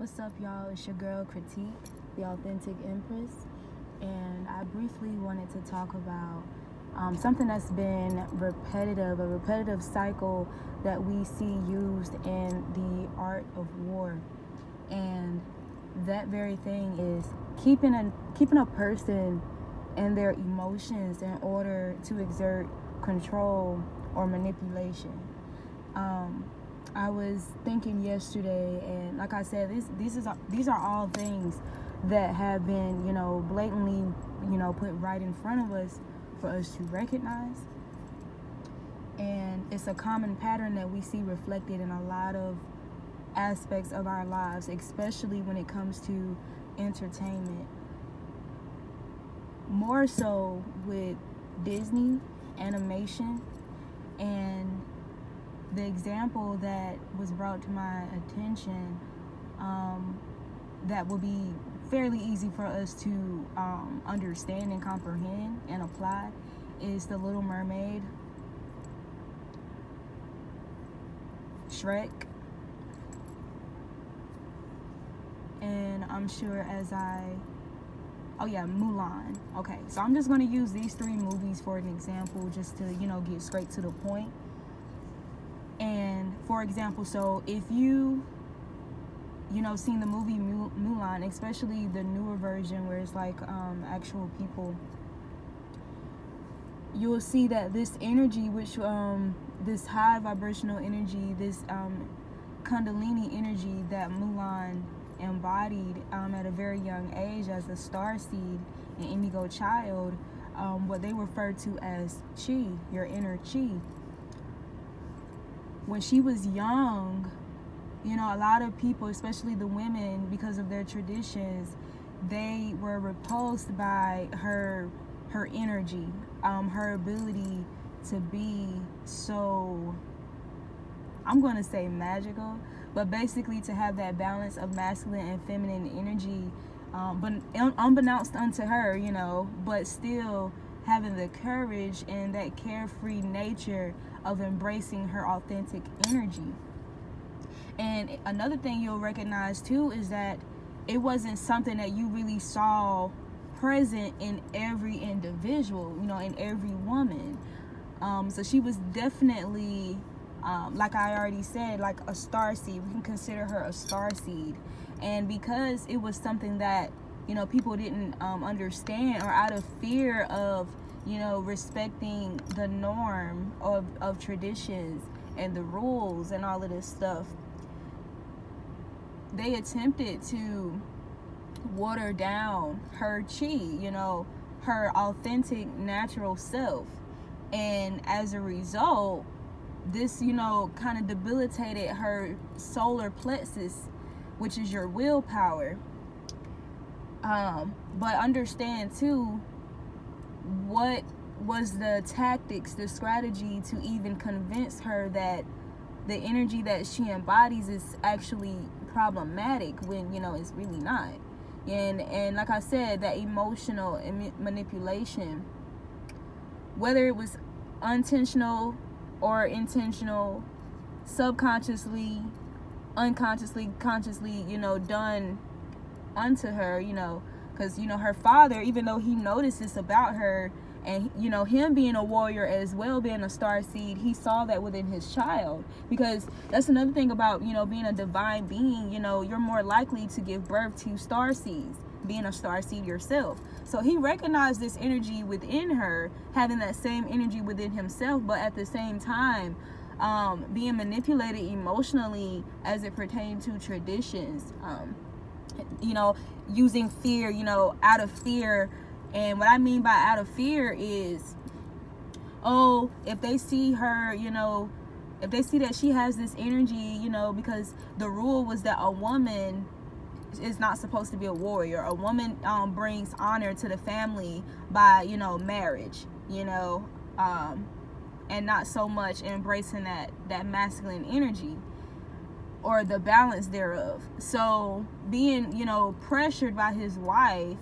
What's up, y'all? It's your girl Kritek, the Authentic Empress, and I briefly wanted to talk about something that's been a repetitive cycle that we see used in the art of war, and that very thing is keeping a person and their emotions in order to exert control or manipulation. I was thinking yesterday, and like I said, these are all things that have been, blatantly, put right in front of us for us to recognize. And it's a common pattern that we see reflected in a lot of aspects of our lives, especially when it comes to entertainment. More so with Disney animation, and the example that was brought to my attention that will be fairly easy for us to understand and comprehend and apply is The Little Mermaid, Shrek, and I'm sure Mulan. Okay, so I'm just going to use these three movies for an example, just to get straight to the point. And for example, so if you seen the movie Mulan, especially the newer version where it's like actual people, you'll see that this energy, which this high vibrational energy, this Kundalini energy that Mulan embodied at a very young age as a starseed, an indigo child, what they refer to as chi, your inner chi. When she was young, a lot of people, especially the women, because of their traditions, they were repulsed by her energy, her ability to be so, I'm going to say magical, but basically to have that balance of masculine and feminine energy, but unbeknownst unto her, but still having the courage and that carefree nature of embracing her authentic energy. And another thing you'll recognize too is that it wasn't something that you really saw present in every individual, in every woman. So she was definitely, like I already said, like a starseed. We can consider her a starseed. And because it was something that, people didn't understand, or out of fear of, respecting the norm of traditions and the rules and all of this stuff, they attempted to water down her chi, her authentic natural self. And as a result, this, kind of debilitated her solar plexus, which is your willpower. But understand too, what was the tactics, the strategy to even convince her that the energy that she embodies is actually problematic when it's really not. And like I said, that emotional manipulation, whether it was unintentional or intentional, subconsciously, unconsciously, consciously, done unto her, because her father, even though he noticed this about her, and him being a warrior as well, being a starseed, he saw that within his child. Because that's another thing about being a divine being, you're more likely to give birth to starseeds, being a starseed yourself. So he recognized this energy within her, having that same energy within himself, but at the same time being manipulated emotionally as it pertained to traditions, using fear, out of fear. And what I mean by out of fear is, if they see her, if they see that she has this energy, because the rule was that a woman is not supposed to be a warrior. A woman brings honor to the family by, marriage, and not so much embracing that masculine energy or the balance thereof. So being, pressured by his wife,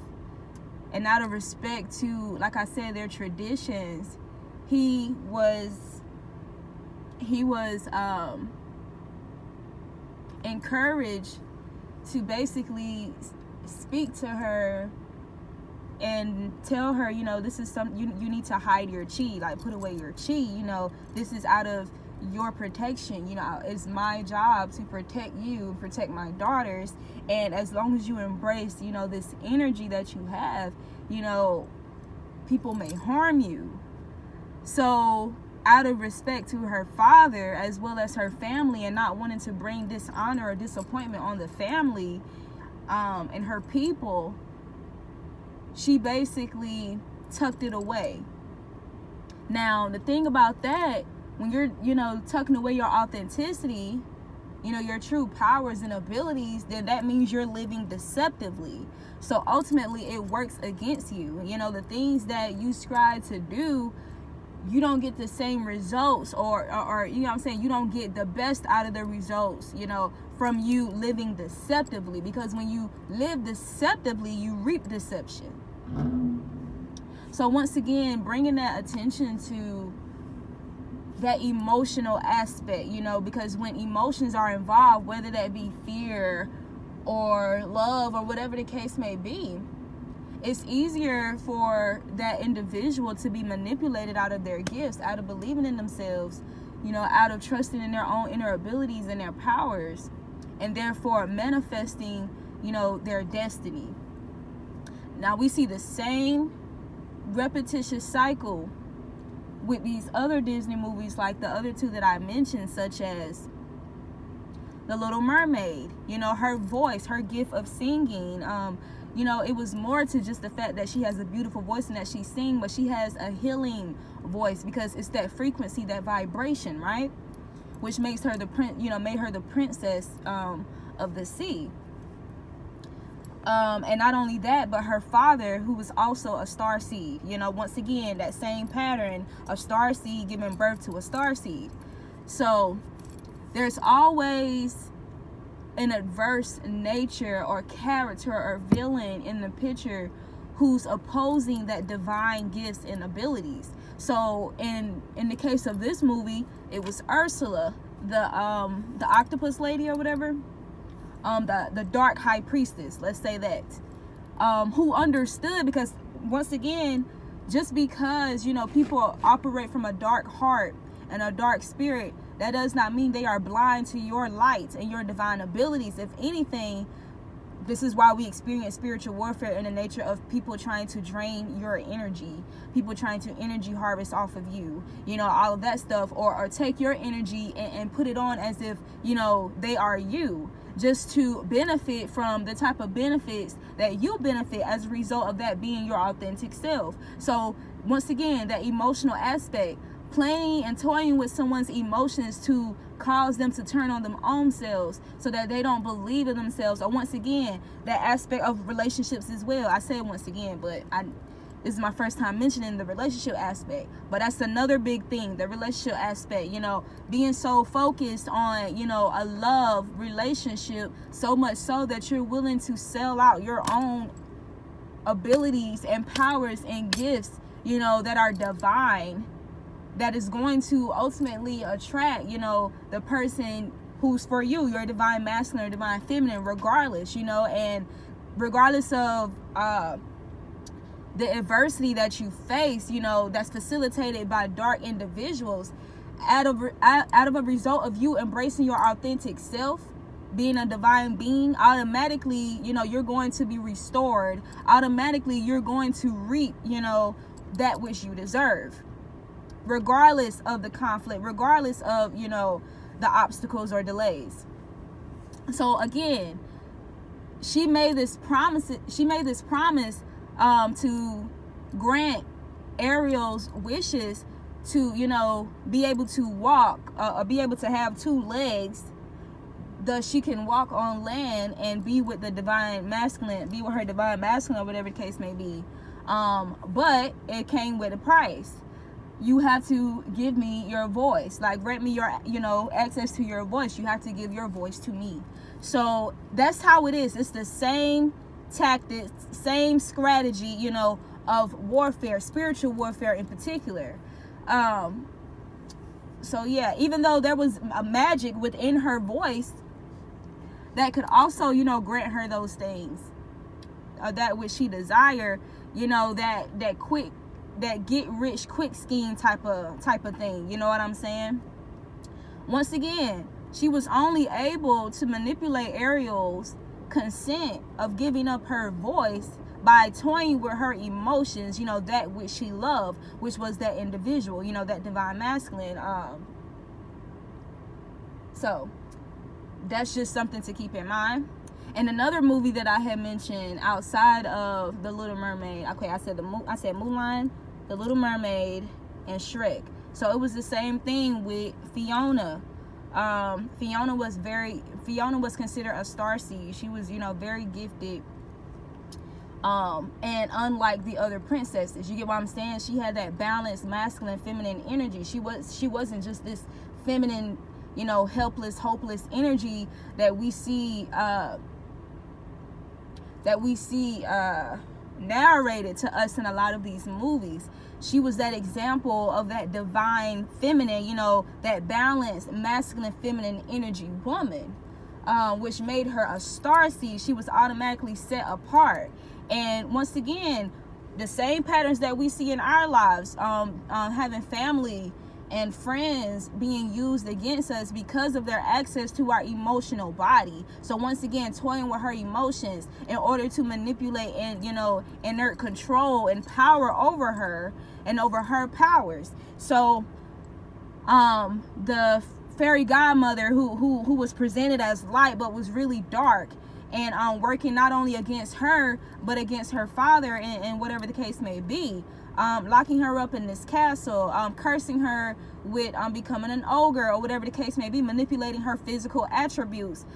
and out of respect to, like I said, their traditions, he was encouraged to basically speak to her and tell her, you know, this is you need to hide your chi, like put away your chi, you know, this is out of your protection, you know, it's my job to protect you, protect my daughters, and as long as you embrace, you know, this energy that you have, you know, people may harm you. So out of respect to her father as well as her family, and not wanting to bring dishonor or disappointment on the family and her people, she basically tucked it away. Now the thing about that, when you're, you know, tucking away your authenticity, you know, your true powers and abilities, then that means you're living deceptively. So ultimately it works against you. You know, the things that you strive to do, you don't get the same results, or you know what I'm saying, you don't get the best out of the results, you know, from you living deceptively, because when you live deceptively, you reap deception. So once again, bringing that attention to that emotional aspect, you know, because when emotions are involved, whether that be fear or love or whatever the case may be, it's easier for that individual to be manipulated out of their gifts, out of believing in themselves, you know, out of trusting in their own inner abilities and their powers, and therefore manifesting, you know, their destiny. Now we see the same repetitious cycle with these other Disney movies, like the other two that I mentioned, such as The Little Mermaid. You know, her voice, her gift of singing, you know, it was more to just the fact that she has a beautiful voice and that she sings, but she has a healing voice because it's that frequency, that vibration, right? Which makes her made her the princess of the sea. And not only that, but her father, who was also a starseed, you know, once again, that same pattern, a starseed giving birth to a starseed. So there's always an adverse nature or character or villain in the picture who's opposing that divine gifts and abilities. So in the case of this movie, it was Ursula, the octopus lady or whatever, the dark high priestess, let's say that, who understood, because once again, just because, you know, people operate from a dark heart and a dark spirit, that does not mean they are blind to your light and your divine abilities. If anything, this is why we experience spiritual warfare in the nature of people trying to drain your energy, people trying to energy harvest off of you, you know, all of that stuff, or take your energy and put it on as if, you know, they are you, just to benefit from the type of benefits that you benefit as a result of that being your authentic self. So once again, that emotional aspect, playing and toying with someone's emotions to cause them to turn on their own selves so that they don't believe in themselves. Or once again, that aspect of relationships as well. I say it once again, but this is my first time mentioning the relationship aspect, but that's another big thing, the relationship aspect, you know, being so focused on, you know, a love relationship, so much so that you're willing to sell out your own abilities and powers and gifts, you know, that are divine, that is going to ultimately attract, you know, the person who's for you, your divine masculine or divine feminine, regardless, you know, and regardless of the adversity that you face, you know, that's facilitated by dark individuals, out of a result of you embracing your authentic self, being a divine being, automatically, you know, you're going to be restored. Automatically, you're going to reap, you know, that which you deserve, regardless of the conflict, regardless of, you know, the obstacles or delays. So again, she made this promise to grant Ariel's wishes to, you know, be able to walk, or be able to have two legs, thus she can walk on land and be with the divine masculine, be with her divine masculine, or whatever the case may be. But it came with a price. You have to give me your voice, like grant me your, you know, access to your voice. You have to give your voice to me. So that's how it is. It's the same tactics, same strategy, you know, of warfare, spiritual warfare in particular. So yeah, even though there was a magic within her voice, that could also, you know, grant her those things, that which she desire, you know, that get rich quick scheme type of thing. You know what I'm saying? Once again, she was only able to manipulate Ariel's consent of giving up her voice by toying with her emotions, you know, that which she loved, which was that individual, you know, that divine masculine. So that's just something to keep in mind. And another movie that I had mentioned outside of The Little Mermaid, okay, I said Mulan, The Little Mermaid, and Shrek. So it was the same thing with Fiona. Fiona was considered a starseed. She was, you know, very gifted. And unlike the other princesses, you get what I'm saying? She had that balanced masculine, feminine energy. She wasn't just this feminine, you know, helpless, hopeless energy that we see narrated to us in a lot of these movies. She was that example of that divine feminine, you know, that balanced masculine, feminine energy woman, which made her a starseed. She was automatically set apart. And once again, the same patterns that we see in our lives, having family and friends being used against us because of their access to our emotional body. So once again, toying with her emotions in order to manipulate and, you know, exert control and power over her and over her powers. So the fairy godmother who was presented as light but was really dark, and working not only against her but against her father, and whatever the case may be, locking her up in this castle, cursing her with becoming an ogre or whatever the case may be, manipulating her physical attributes,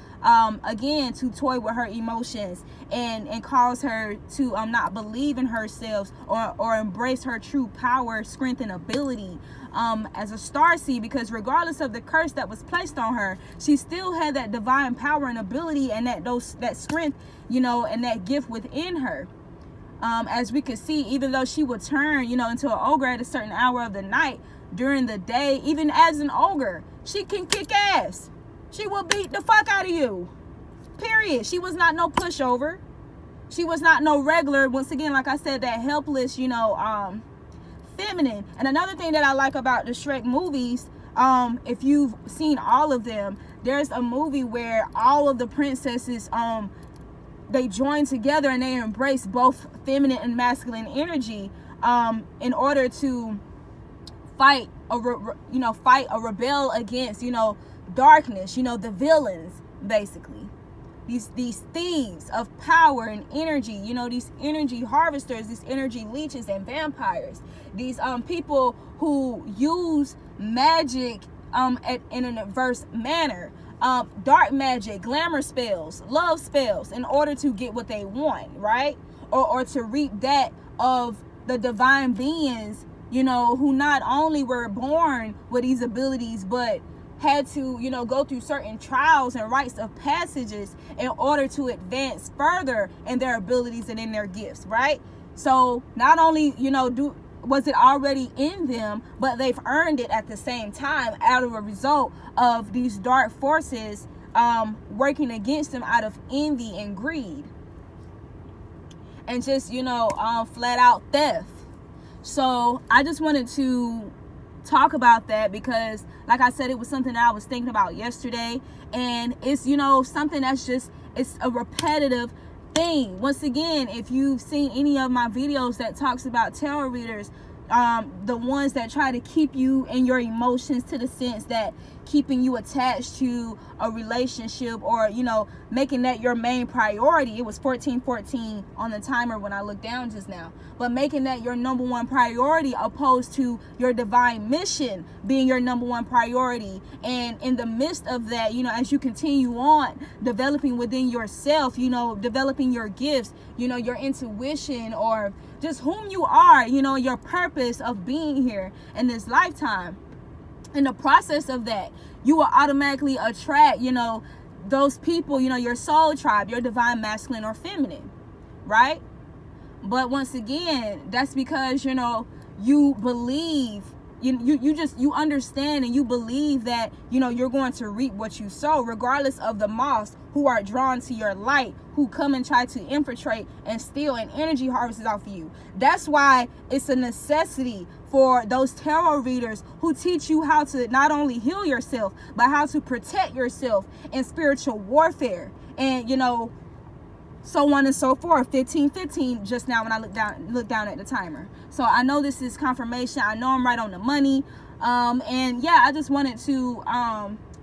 again to toy with her emotions and cause her to not believe in herself or embrace her true power, strength, and ability as a starseed, because regardless of the curse that was placed on her, she still had that divine power and ability and that strength, you know, and that gift within her. As we could see, even though she would turn, you know, into an ogre at a certain hour of the night, during the day, even as an ogre, she can kick ass. She will beat the fuck out of you. Period. She was not no pushover. She was not no regular, once again, like I said, that helpless, you know, feminine. And another thing that I like about the Shrek movies, if you've seen all of them, there's a movie where all of the princesses, they join together and they embrace both feminine and masculine energy, in order to fight a rebel against, you know, darkness, you know, the villains, basically. These thieves of power and energy, you know, these energy harvesters, these energy leeches and vampires, these people who use magic in an adverse manner, dark magic, glamour spells, love spells, in order to get what they want, right? Or to reap that of the divine beings, you know, who not only were born with these abilities, but had to, you know, go through certain trials and rites of passages in order to advance further in their abilities and in their gifts, right? So not only, you know, was it already in them, but they've earned it at the same time out of a result of these dark forces working against them out of envy and greed and just, you know, flat out theft. So I just wanted to talk about that because, like I said, it was something that I was thinking about yesterday, and it's, you know, something that's just, it's a repetitive thing. Once again, if you've seen any of my videos that talks about tarot readers, the ones that try to keep you in your emotions, to the sense that keeping you attached to a relationship, or, you know, making that your main priority. It was 1414 on the timer when I looked down just now, but making that your number one priority, opposed to your divine mission being your number one priority. And in the midst of that, you know, as you continue on developing within yourself, you know, developing your gifts, you know, your intuition, or just whom you are, you know, your purpose of being here in this lifetime. In the process of that, you will automatically attract, you know, those people, you know, your soul tribe, your divine masculine or feminine, right? But once again, that's because, you know, you believe you understand and you believe that, you know, you're going to reap what you sow, regardless of the moths who are drawn to your light, who come and try to infiltrate and steal and energy harvest off of you. That's why it's a necessity for those tarot readers who teach you how to not only heal yourself, but how to protect yourself in spiritual warfare. And, you know, so on and so forth. 15:15 just now when I look down at the timer. So I know this is confirmation. I know I'm right on the money. And yeah, I just wanted to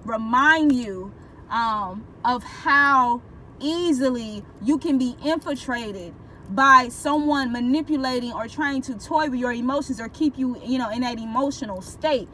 remind you of how easily you can be infiltrated by someone manipulating or trying to toy with your emotions or keep you, you know, in that emotional state.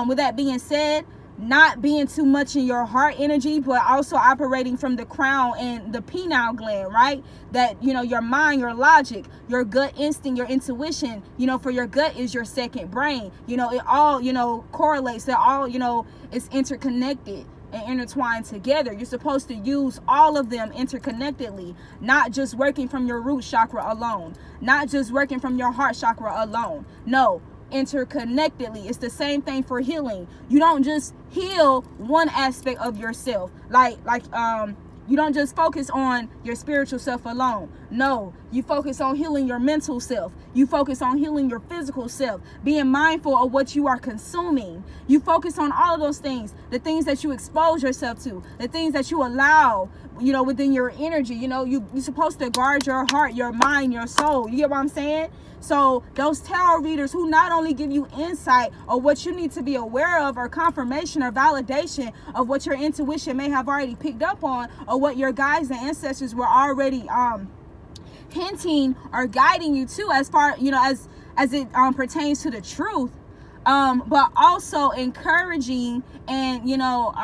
With that being said, not being too much in your heart energy, but also operating from the crown and the pineal gland, right? That, you know, your mind, your logic, your gut instinct, your intuition, you know, for your gut is your second brain. You know, it all, you know, correlates. They're all, you know, it's interconnected and intertwined together. You're supposed to use all of them interconnectedly, not just working from your root chakra alone, not just working from your heart chakra alone. No, interconnectedly. It's the same thing for healing. You don't just heal one aspect of yourself, like you don't just focus on your spiritual self alone. No, you focus on healing your mental self. You focus on healing your physical self, being mindful of what you are consuming. You focus on all of those things, the things that you expose yourself to, the things that you allow, you know, within your energy. You know, you're supposed to guard your heart, your mind, your soul. You get what I'm saying? So those tarot readers who not only give you insight of what you need to be aware of, or confirmation or validation of what your intuition may have already picked up on, or what your guides and ancestors were already hinting or guiding you to, as far, you know, as it pertains to the truth, but also encouraging and, you know,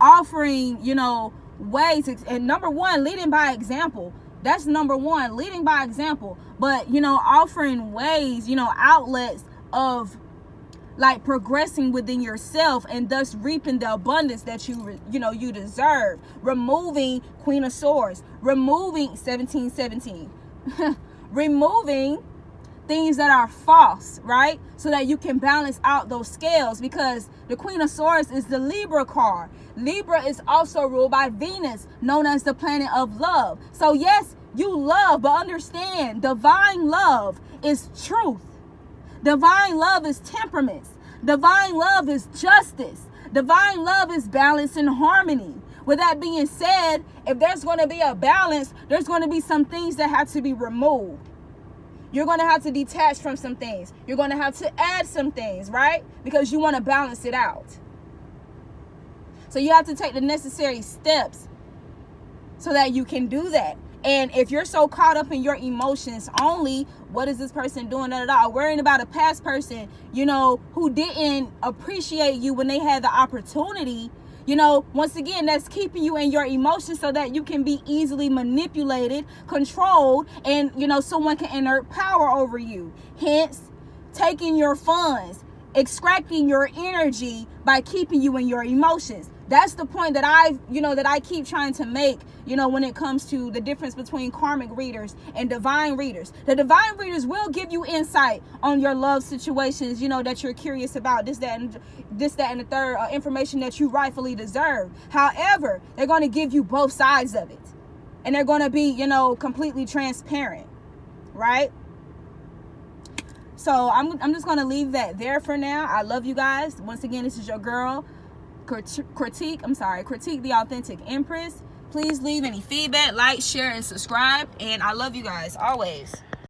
offering, you know, ways. And number one, leading by example. That's number one, leading by example. But, you know, offering ways, you know, outlets of like progressing within yourself and thus reaping the abundance that you deserve. Removing Queen of Swords, removing 1717, removing things that are false, right? So that you can balance out those scales, because the Queen of Swords is the Libra card. Libra is also ruled by Venus, known as the planet of love. So yes, you love, but understand, divine love is truth. Divine love is temperaments. Divine love is justice. Divine love is balance and harmony. With that being said, if there's going to be a balance, there's going to be some things that have to be removed. You're going to have to detach from some things. You're going to have to add some things, right? Because you want to balance it out. So you have to take the necessary steps so that you can do that. And if you're so caught up in your emotions only, what is this person doing? Worrying about a past person, you know, who didn't appreciate you when they had the opportunity. You know, once again, that's keeping you in your emotions so that you can be easily manipulated, controlled, and, you know, someone can exert power over you. Hence, taking your funds, extracting your energy by keeping you in your emotions. That's the point that I keep trying to make, you know, when it comes to the difference between karmic readers and divine readers. The divine readers will give you insight on your love situations, you know, that you're curious about, this, that, and the third, information that you rightfully deserve. However, they're going to give you both sides of it. And they're going to be, you know, completely transparent, right? So I'm just going to leave that there for now. I love you guys. Once again, this is your girl, Kritek, the Authentic Empress. Please leave any feedback, like, share, and subscribe. And I love you guys always.